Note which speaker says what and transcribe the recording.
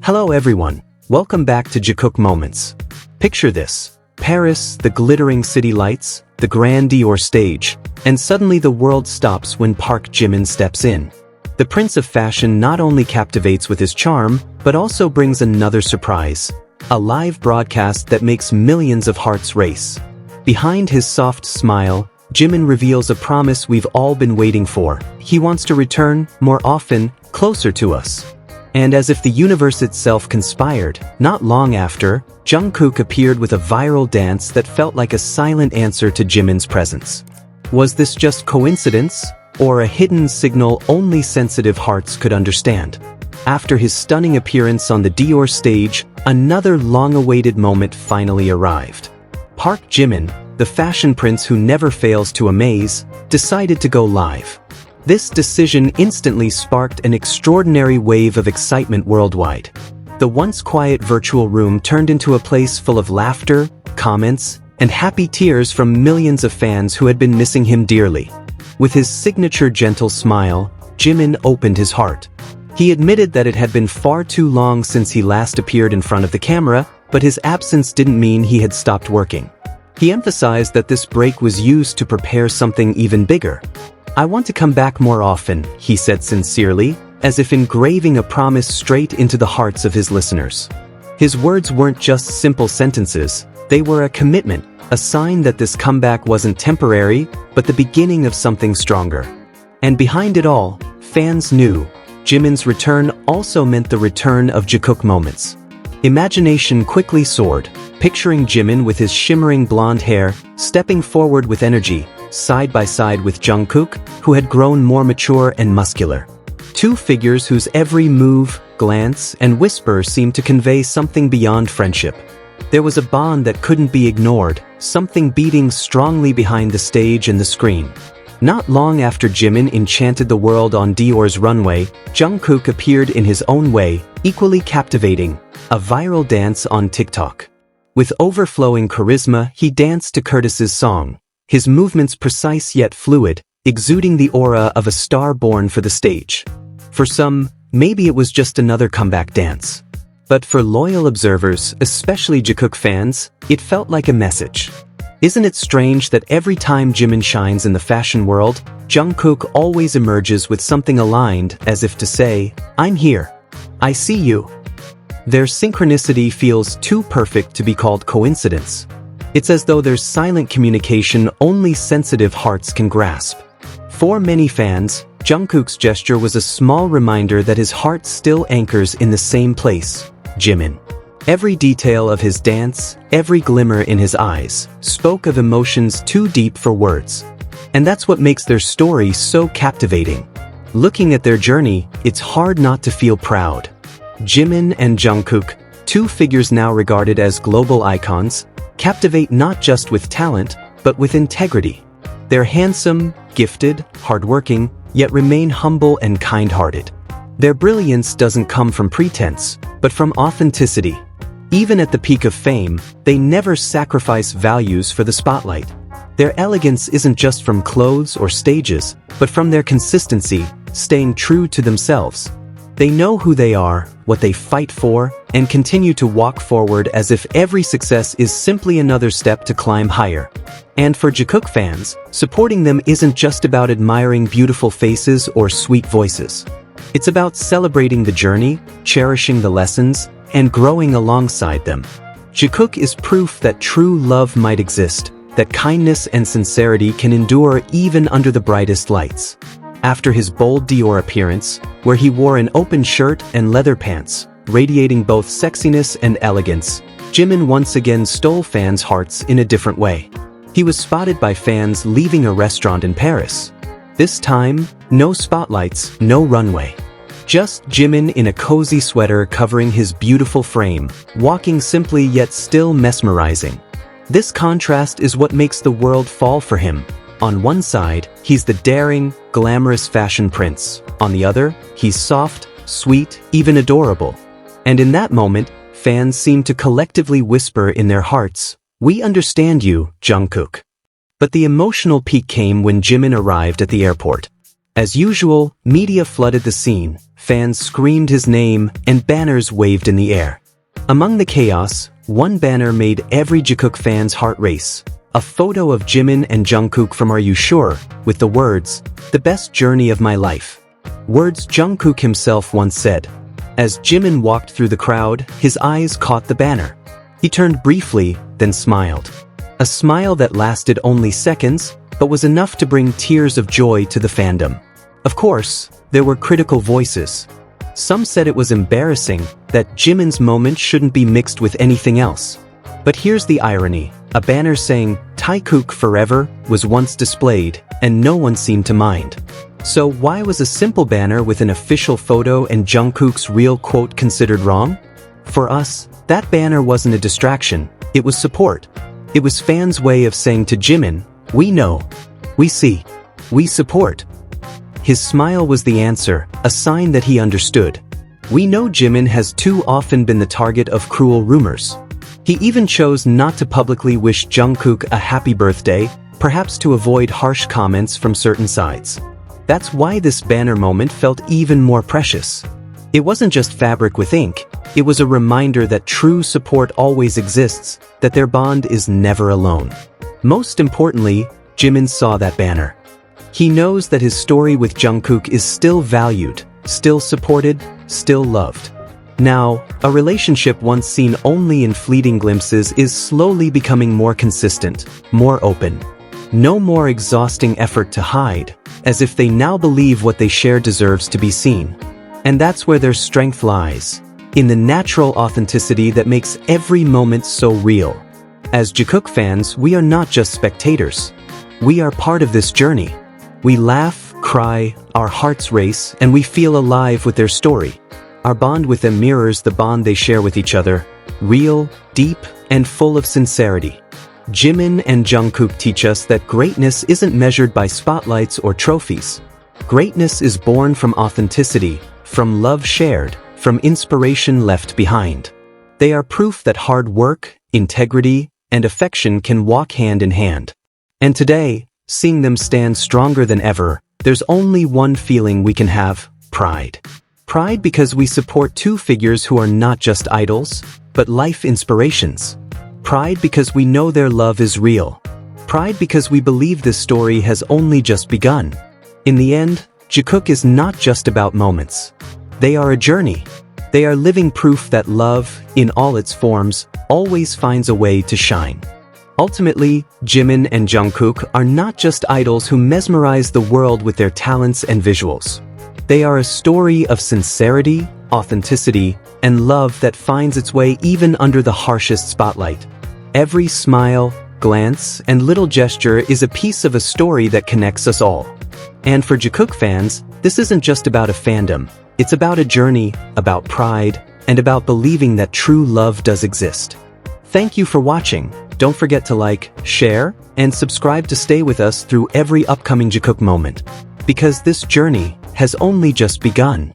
Speaker 1: Hello everyone, welcome back to Jikook Moments. Picture this: Paris, the glittering city lights, the grand Dior stage, and suddenly the world stops when Park Jimin steps in. The prince of fashion not only captivates with his charm, but also brings another surprise: a live broadcast that makes millions of hearts race. Behind his soft smile, Jimin reveals a promise we've all been waiting for. He wants to return, more often, closer to us. And as if the universe itself conspired, not long after, Jungkook appeared with a viral dance that felt like a silent answer to Jimin's presence. Was this just coincidence, or a hidden signal only sensitive hearts could understand? After his stunning appearance on the Dior stage, another long-awaited moment finally arrived. Park Jimin, the fashion prince who never fails to amaze, decided to go live. This decision instantly sparked an extraordinary wave of excitement worldwide. The once quiet virtual room turned into a place full of laughter, comments, and happy tears from millions of fans who had been missing him dearly. With his signature gentle smile, Jimin opened his heart. He admitted that it had been far too long since he last appeared in front of the camera, but his absence didn't mean he had stopped working. He emphasized that this break was used to prepare something even bigger. "I want to come back more often," he said sincerely, as if engraving a promise straight into the hearts of his listeners. His words weren't just simple sentences, they were a commitment, a sign that this comeback wasn't temporary, but the beginning of something stronger. And behind it all, fans knew, Jimin's return also meant the return of Jikook moments. Imagination quickly soared, picturing Jimin with his shimmering blonde hair, stepping forward with energy, side by side with Jungkook, who had grown more mature and muscular. Two figures whose every move, glance, and whisper seemed to convey something beyond friendship. There was a bond that couldn't be ignored, something beating strongly behind the stage and the screen. Not long after Jimin enchanted the world on Dior's runway, Jungkook appeared in his own way, equally captivating, a viral dance on TikTok. With overflowing charisma, he danced to Curtis's song, his movements precise yet fluid, exuding the aura of a star born for the stage. For some, maybe it was just another comeback dance. But for loyal observers, especially Jikook fans, it felt like a message. Isn't it strange that every time Jimin shines in the fashion world, Jungkook always emerges with something aligned, as if to say, "I'm here. I see you." Their synchronicity feels too perfect to be called coincidence. It's as though there's silent communication only sensitive hearts can grasp. For many fans, Jungkook's gesture was a small reminder that his heart still anchors in the same place, Jimin. Every detail of his dance, every glimmer in his eyes, spoke of emotions too deep for words. And that's what makes their story so captivating. Looking at their journey, it's hard not to feel proud. Jimin and Jungkook, two figures now regarded as global icons, captivate not just with talent, but with integrity. They're handsome, gifted, hardworking, yet remain humble and kind-hearted. Their brilliance doesn't come from pretense, but from authenticity. Even at the peak of fame, they never sacrifice values for the spotlight. Their elegance isn't just from clothes or stages, but from their consistency, staying true to themselves. They know who they are, what they fight for, and continue to walk forward as if every success is simply another step to climb higher. And for Jikook fans, supporting them isn't just about admiring beautiful faces or sweet voices. It's about celebrating the journey, cherishing the lessons, and growing alongside them. Jikook is proof that true love might exist, that kindness and sincerity can endure even under the brightest lights. After his bold Dior appearance, where he wore an open shirt and leather pants, radiating both sexiness and elegance, Jimin once again stole fans' hearts in a different way. He was spotted by fans leaving a restaurant in Paris. This time, no spotlights, no runway. Just Jimin in a cozy sweater covering his beautiful frame, walking simply yet still mesmerizing. This contrast is what makes the world fall for him. On one side, he's the daring, glamorous fashion prince. On the other, he's soft, sweet, even adorable. And in that moment, fans seem to collectively whisper in their hearts, "We understand you, Jungkook." But the emotional peak came when Jimin arrived at the airport. As usual, media flooded the scene, fans screamed his name, and banners waved in the air. Among the chaos, one banner made every Jikook fan's heart race. A photo of Jimin and Jungkook from Are You Sure, with the words, "The best journey of my life." Words Jungkook himself once said. As Jimin walked through the crowd, his eyes caught the banner. He turned briefly, then smiled. A smile that lasted only seconds, but was enough to bring tears of joy to the fandom. Of course, there were critical voices. Some said it was embarrassing, that Jimin's moment shouldn't be mixed with anything else. But here's the irony. A banner saying, "Jikook forever," was once displayed, and no one seemed to mind. So why was a simple banner with an official photo and Jungkook's real quote considered wrong? For us, that banner wasn't a distraction, it was support. It was fans' way of saying to Jimin, "We know, we see, we support." His smile was the answer, a sign that he understood. We know Jimin has too often been the target of cruel rumors. He even chose not to publicly wish Jungkook a happy birthday, perhaps to avoid harsh comments from certain sides. That's why this banner moment felt even more precious. It wasn't just fabric with ink, it was a reminder that true support always exists, that their bond is never alone. Most importantly, Jimin saw that banner. He knows that his story with Jungkook is still valued, still supported, still loved. Now, a relationship once seen only in fleeting glimpses is slowly becoming more consistent, more open. No more exhausting effort to hide, as if they now believe what they share deserves to be seen. And that's where their strength lies, in the natural authenticity that makes every moment so real. As Jikook fans, we are not just spectators. We are part of this journey. We laugh, cry, our hearts race, and we feel alive with their story. Our bond with them mirrors the bond they share with each other, real, deep, and full of sincerity. Jimin and Jungkook teach us that greatness isn't measured by spotlights or trophies. Greatness is born from authenticity, from love shared, from inspiration left behind. They are proof that hard work, integrity, and affection can walk hand in hand. And today, seeing them stand stronger than ever, there's only one feeling we can have: pride. Pride because we support two figures who are not just idols, but life inspirations. Pride because we know their love is real. Pride because we believe this story has only just begun. In the end, Jikook is not just about moments. They are a journey. They are living proof that love, in all its forms, always finds a way to shine. Ultimately, Jimin and Jungkook are not just idols who mesmerize the world with their talents and visuals. They are a story of sincerity, authenticity, and love that finds its way even under the harshest spotlight. Every smile, glance, and little gesture is a piece of a story that connects us all. And for Jikook fans, this isn't just about a fandom. It's about a journey, about pride, and about believing that true love does exist. Thank you for watching. Don't forget to like, share, and subscribe to stay with us through every upcoming Jikook moment. Because this journey has only just begun.